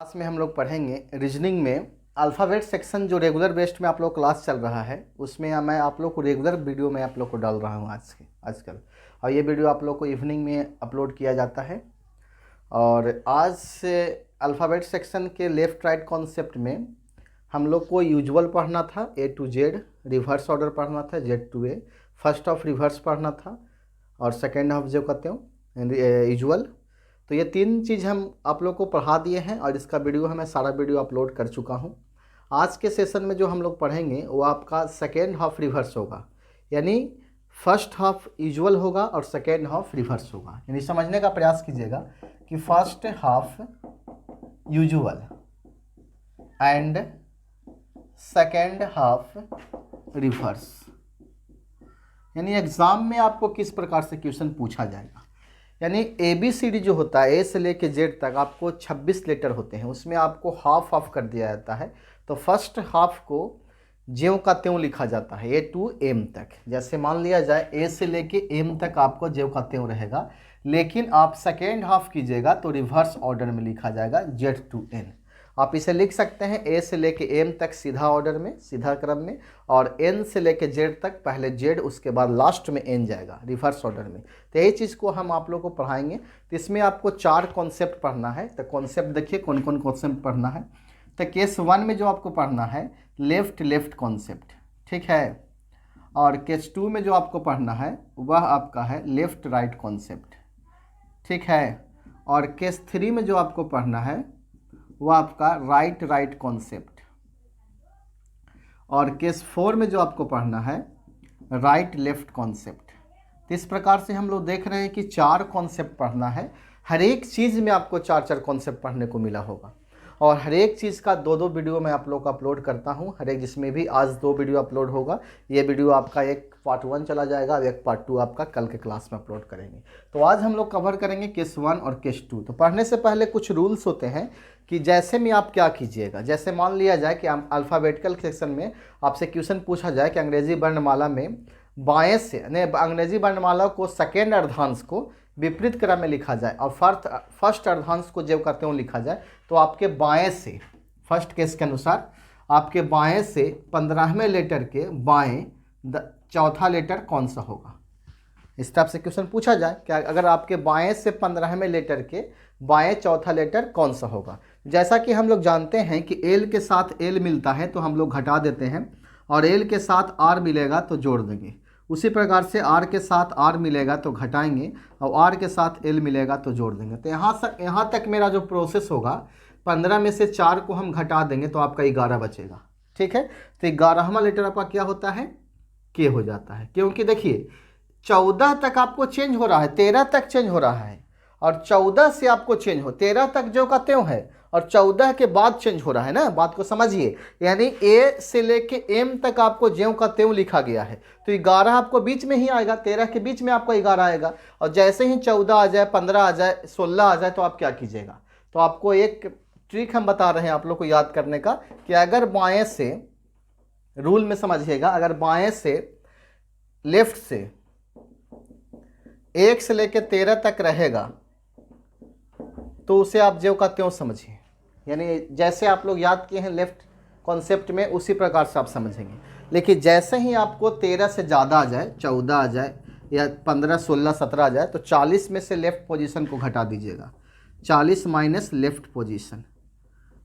Class में हम लोग पढ़ेंगे रीजनिंग में अल्फ़ाबेट सेक्शन जो रेगुलर बेस्ड में आप लोग क्लास चल रहा है उसमें मैं आप लोग को रेगुलर वीडियो में आप लोग को डाल रहा हूँ आजकल। और ये वीडियो आप लोग को इवनिंग में अपलोड किया जाता है। और आज से अल्फ़ाबेट सेक्शन के लेफ़्ट राइट कॉन्सेप्ट में हम लोग को यूजुअल पढ़ना था, A to Z, reverse order पढ़ना था, Z to A, first of reverse पढ़ना था और सेकेंड ऑफ जो कहते हो यूजुअल। तो ये तीन चीज़ हम आप लोग को पढ़ा दिए हैं और इसका वीडियो मैं सारा वीडियो अपलोड कर चुका हूँ। आज के सेशन में जो हम लोग पढ़ेंगे वो आपका सेकेंड हाफ रिवर्स होगा, यानी फर्स्ट हाफ यूजुअल होगा और सेकेंड हाफ रिवर्स होगा। यानी समझने का प्रयास कीजिएगा कि first half usual and second half reverse, यानी एग्ज़ाम में आपको किस प्रकार से क्वेश्चन पूछा जाएगा। यानी ABCD जो होता है, ए से लेके जेड तक आपको 26 लेटर होते हैं, उसमें आपको हाफ हाफ कर दिया जाता है। तो फर्स्ट हाफ को ज्यों का त्यों लिखा जाता है, ए टू एम तक। जैसे मान लिया जाए ए से लेके एम तक आपको ज्यों का त्यों रहेगा, लेकिन आप सेकेंड हाफ कीजिएगा तो रिवर्स ऑर्डर में लिखा जाएगा जेड टू एन। आप इसे लिख सकते हैं ए से लेके एम तक सीधा ऑर्डर में, सीधा क्रम में, और एन से लेके जेड तक पहले जेड उसके बाद लास्ट में एन जाएगा रिवर्स ऑर्डर में। तो यही चीज़ को हम आप लोग को पढ़ाएंगे। तो इसमें आपको 4 कॉन्सेप्ट पढ़ना है। तो कॉन्सेप्ट देखिए कौन कौन कॉन्सेप्ट पढ़ना है। तो केस 1 में जो आपको पढ़ना है लेफ्ट कॉन्सेप्ट, ठीक है। और केस 2 में जो आपको पढ़ना है वह आपका है लेफ्ट राइट कॉन्सेप्ट, ठीक है। और केस 3 में जो आपको पढ़ना है वो आपका राइट कॉन्सेप्ट। और केस 4 में जो आपको पढ़ना है राइट लेफ्ट कॉन्सेप्ट। तो इस प्रकार से हम लोग देख रहे हैं कि 4 कॉन्सेप्ट पढ़ना है। हर एक चीज़ में आपको 4 कॉन्सेप्ट पढ़ने को मिला होगा और हर एक चीज़ का 2 वीडियो मैं आप लोग को अपलोड करता हूं। हर एक, जिसमें भी आज 2 वीडियो अपलोड होगा। ये वीडियो आपका एक पार्ट 1 चला जाएगा और एक पार्ट 2 आपका कल के क्लास में अपलोड करेंगे। तो आज हम लोग कवर करेंगे केस 1 और केस 2। तो पढ़ने से पहले कुछ रूल्स होते हैं कि जैसे में आप क्या कीजिएगा। जैसे मान लिया जाए कि अल्फ़ाबेटिकल सेक्शन में आपसे क्वेश्चन पूछा जाए कि अंग्रेजी वर्णमाला में बाएँ से, अंग्रेजी वर्णमाला को सेकेंड अर्धांश को विपरीत क्रम में लिखा जाए और फर्स्ट अर्धांश को ज्यों का त्यों लिखा जाए, तो आपके बाएं से, फर्स्ट केस के अनुसार आपके बाएं से 15वें लेटर के बाएं चौथा लेटर कौन सा होगा। इस टाइप से क्वेश्चन पूछा जाए कि अगर आपके बाएं से 15वें लेटर के बाएं चौथा लेटर कौन सा होगा। जैसा कि हम लोग जानते हैं कि एल के साथ एल मिलता है तो हम लोग घटा देते हैं, और एल के साथ आर मिलेगा तो जोड़ देंगे। उसी प्रकार से आर के साथ आर मिलेगा तो घटाएंगे और आर के साथ एल मिलेगा तो जोड़ देंगे। तो यहाँ तक मेरा जो प्रोसेस होगा, 15 में से 4 को हम घटा देंगे तो आपका 11 बचेगा, ठीक है। तो 11वां लेटर आपका क्या होता है, के हो जाता है। क्योंकि देखिए 14 तक आपको चेंज हो रहा है, 13 तक चेंज हो रहा है और 14 से आपको चेंज हो, 13 तक जो का त्यों है और 14 के बाद चेंज हो रहा है ना। बात को समझिए, यानी ए से लेके एम तक आपको ज्यों का त्यों लिखा गया है। तो 11 आपको बीच में ही आएगा, 13 के बीच में आपको 11 आएगा। और जैसे ही 14 आ जाए, 15 आ जाए, 16 आ जाए, तो आप क्या कीजिएगा। तो आपको एक ट्रिक हम बता रहे हैं आप लोग को याद करने का कि अगर बाएं से, रूल में समझिएगा, अगर बाएं से लेफ्ट से 1 से लेके 13 तक रहेगा तो उसे आप ज्यों का त्यों समझिए। यानी जैसे आप लोग याद किए हैं लेफ्ट कॉन्सेप्ट में, उसी प्रकार से आप समझेंगे। लेकिन जैसे ही आपको 13 से ज़्यादा आ जाए, 14 आ जाए या 15, 16, 17 आ जाए, तो 40 में से लेफ़्ट पोजीशन को घटा दीजिएगा। 40 माइनस लेफ़्ट पोजीशन।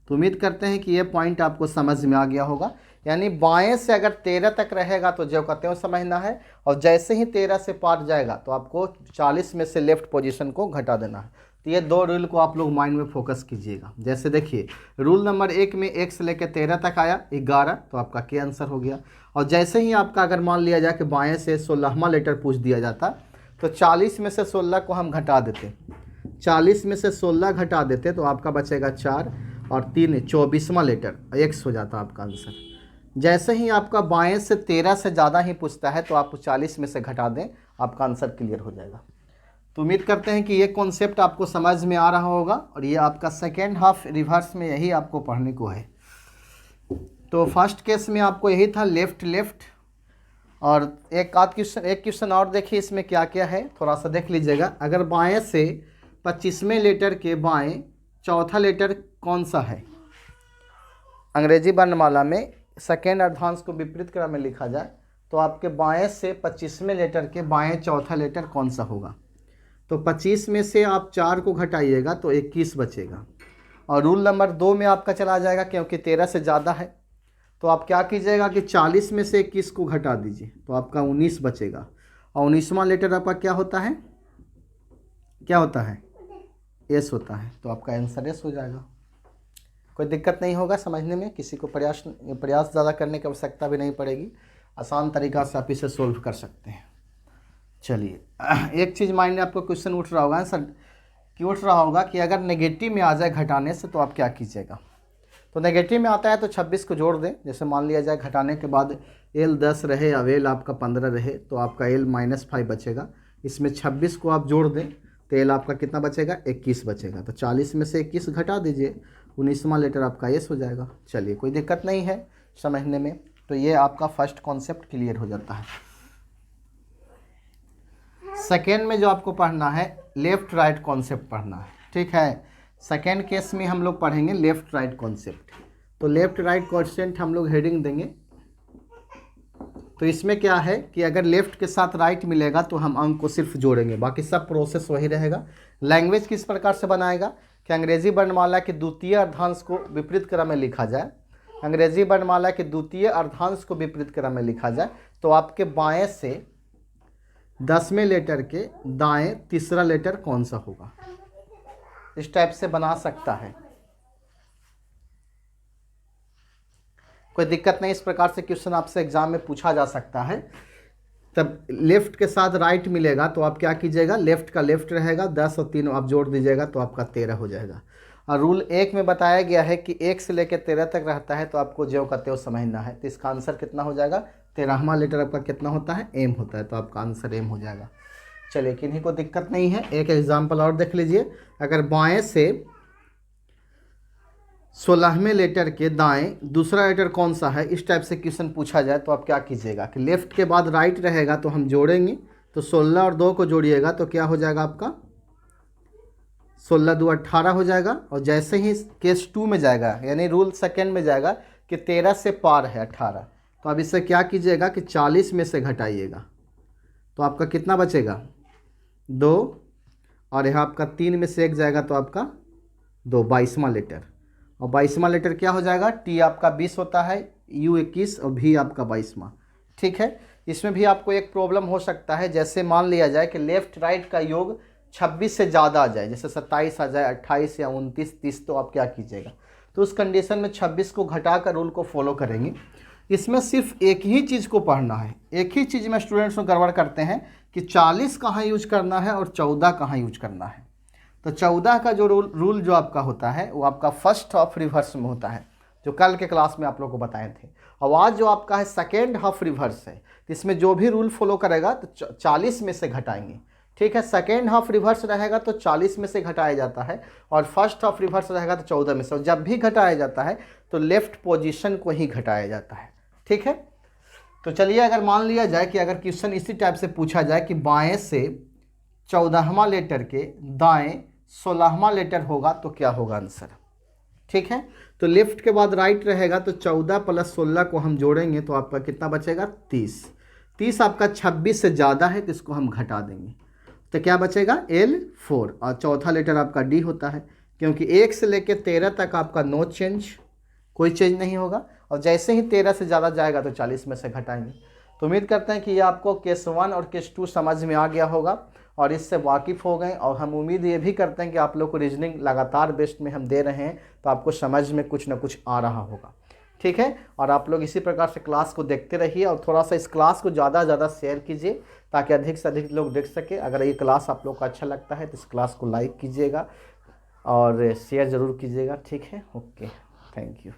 तो उम्मीद करते हैं कि ये पॉइंट आपको समझ में आ गया होगा। यानी बाएं से अगर 13 तक रहेगा तो ज्यों का त्यों समझना है, और जैसे ही 13 से पार जाएगा तो आपको 40 में से लेफ़्ट पोजीशन को घटा देना है। तो ये 2 रूल को आप लोग माइंड में फोकस कीजिएगा। जैसे देखिए, रूल नंबर 1 में 1 से लेकर 13 तक आया 11, तो आपका के आंसर हो गया। और जैसे ही आपका अगर मान लिया जाए कि बाएं से 16वां लेटर पूछ दिया जाता, तो 40 में से 16 को हम घटा देते, 40 में से 16 घटा देते तो आपका बचेगा 4 और 3 24वां लेटर x हो जाता आपका आंसर। जैसे ही आपका बाएं से 13 से ज़्यादा ही पूछता है तो आप 40 में से घटा दें, आपका आंसर क्लियर हो जाएगा। तो उम्मीद करते हैं कि ये कॉन्सेप्ट आपको समझ में आ रहा होगा और ये आपका सेकेंड हाफ रिवर्स में यही आपको पढ़ने को है। तो फर्स्ट केस में आपको यही था लेफ्ट। और एक क्वेश्चन और देखिए इसमें क्या क्या है, थोड़ा सा देख लीजिएगा। अगर बाएं से 25वें लेटर के बाएं चौथा लेटर कौन सा है? अंग्रेजी वर्णमाला में सेकेंड अर्धांश को विपरीत क्रम में लिखा जाए तो आपके बाएं से 25वें लेटर के बाएं चौथा लेटर कौन सा होगा? तो 25 में से आप 4 को घटाइएगा तो 21 बचेगा। और रूल नंबर 2 में आपका चला जाएगा, क्योंकि 13 से ज़्यादा है तो आप क्या कीजिएगा कि 40 में से 21 को घटा दीजिए तो आपका 19 बचेगा। और 19वां लेटर आपका क्या होता है? क्या होता है? एस होता है। तो आपका आंसर एस हो जाएगा। कोई दिक्कत नहीं होगा समझने में, किसी को प्रयास ज़्यादा करने की आवश्यकता भी नहीं पड़ेगी, आसान तरीक़ा से आप इसे सोल्व कर सकते हैं। चलिए, एक चीज़ माइंड में आपको क्वेश्चन उठ रहा होगा सर कि अगर नेगेटिव में आ जाए घटाने से तो आप क्या कीजिएगा? तो नेगेटिव में आता है तो 26 को जोड़ दें। जैसे मान लिया जाए घटाने के बाद एल 10 रहे या एल आपका 15 रहे तो आपका एल -5 बचेगा। इसमें 26 को आप जोड़ दें तो एल आपका कितना बचेगा? 21 बचेगा। तो 40 में से 21 घटा दीजिए, 19वां लेटर आपका एस हो जाएगा। चलिए, कोई दिक्कत नहीं है समझने में। तो ये आपका फर्स्ट कॉन्सेप्ट क्लियर हो जाता है। सेकेंड में जो आपको पढ़ना है लेफ्ट राइट कॉन्सेप्ट पढ़ना है, ठीक है। सेकेंड केस में हम लोग पढ़ेंगे लेफ्ट राइट कॉन्सेप्ट। तो लेफ्ट राइट कॉन्सेप्ट हम लोग हेडिंग देंगे। तो इसमें क्या है कि अगर लेफ्ट के साथ राइट मिलेगा तो हम अंक को सिर्फ जोड़ेंगे, बाकी सब प्रोसेस वही रहेगा। लैंग्वेज किस प्रकार से बनाएगा कि अंग्रेजी वर्णमाला के द्वितीय अर्धांश को विपरीत क्रम में लिखा जाए। अंग्रेजी वर्णमाला के द्वितीय अर्धांश को विपरीत क्रम में लिखा जाए तो आपके बाएं से 10वें लेटर के दाएं तीसरा लेटर कौन सा होगा? इस टाइप से बना सकता है, कोई दिक्कत नहीं। इस प्रकार से क्वेश्चन आपसे एग्जाम में पूछा जा सकता है। तब लेफ्ट के साथ राइट मिलेगा तो आप क्या कीजिएगा? लेफ्ट का लेफ्ट रहेगा, 10 और 3 आप जोड़ दीजिएगा तो आपका 13 हो जाएगा। और रूल 1 में बताया गया है कि 1 से लेकर 13 तक रहता है तो आपको ज्यों का त्यों समझना है। तो इसका आंसर कितना हो जाएगा? 13वां लेटर आपका कितना होता है? एम होता है। तो आपका आंसर एम हो जाएगा। चलिए, किन्हीं को दिक्कत नहीं है। एक एग्जाम्पल और देख लीजिए। अगर बाएं से 16वें लेटर के दाएं दूसरा लेटर कौन सा है, इस टाइप से क्वेश्चन पूछा जाए तो आप क्या कीजिएगा कि लेफ्ट के बाद राइट रहेगा तो हम जोड़ेंगे। तो 16 और 2 को जोड़िएगा तो क्या हो जाएगा आपका? 16 2 18 हो जाएगा। और जैसे ही केस 2 में जाएगा, यानी रूल सेकेंड में जाएगा कि 13 से पार है 18, तो अब इससे क्या कीजिएगा कि 40 में से घटाइएगा तो आपका कितना बचेगा? 2। और यहाँ आपका 3 में से 1 जाएगा तो आपका 2, 22वां लेटर। और 22वां लेटर क्या हो जाएगा? टी आपका 20 होता है, यू 21 और भी आपका 22वां, ठीक है। इसमें भी आपको एक प्रॉब्लम हो सकता है। जैसे मान लिया जाए कि लेफ्ट राइट का योग 26 से ज़्यादा आ जाए, जैसे 27 आ जाए, 28 या 29 30, तो आप क्या कीजिएगा? तो उस कंडीशन में 26 को घटा कर रूल को फॉलो करेंगे। इसमें सिर्फ एक ही चीज़ को पढ़ना है। एक ही चीज़ में स्टूडेंट्स को गड़बड़ करते हैं कि 40 कहाँ यूज करना है और 14 कहाँ यूज करना है। तो 14 का जो रूल जो आपका होता है वो आपका फर्स्ट हाफ रिवर्स में होता है, जो कल के क्लास में आप लोगों को बताए थे। और आज जो आपका है सेकेंड हाफ रिवर्स है, तो इसमें जो भी रूल फॉलो करेगा तो 40 में से घटाएंगे, ठीक है। सेकेंड हाफ रिवर्स रहेगा तो 40 में से घटाया जाता है, और फर्स्ट हाफ रिवर्स रहेगा तो 14 में से। और जब भी घटाया जाता है तो लेफ्ट पोजीशन को ही घटाया जाता है, ठीक है। तो चलिए, अगर मान लिया जाए कि अगर क्वेश्चन इसी टाइप से पूछा जाए कि बाएं से 14वां लेटर के दाएं 16वां लेटर होगा तो क्या होगा आंसर, ठीक है। तो लेफ्ट के बाद राइट रहेगा तो 14 + 16 को हम जोड़ेंगे तो आपका कितना बचेगा? 30। 30 आपका 26 से ज़्यादा है तो इसको हम घटा देंगे तो क्या बचेगा? L4। और चौथा लेटर आपका D होता है, क्योंकि 1 से लेकर 13 तक आपका नो चेंज, कोई चेंज नहीं होगा। और जैसे ही 13 से ज़्यादा जाएगा तो 40 में से घटाएंगे। तो उम्मीद करते हैं कि ये आपको केस 1 और केस 2 समझ में आ गया होगा और इससे वाकिफ़ हो गए। और हम उम्मीद ये भी करते हैं कि आप लोग को रीजनिंग लगातार बेस्ट में हम दे रहे हैं तो आपको समझ में कुछ ना कुछ आ रहा होगा, ठीक है। और आप लोग इसी प्रकार से क्लास को देखते रहिए और थोड़ा सा इस क्लास को ज़्यादा से ज़्यादा शेयर कीजिए ताकि अधिक से अधिक लोग देख सके। अगर ये क्लास आप लोग को अच्छा लगता है तो इस क्लास को लाइक कीजिएगा और शेयर ज़रूर कीजिएगा, ठीक है। Okay, thank you.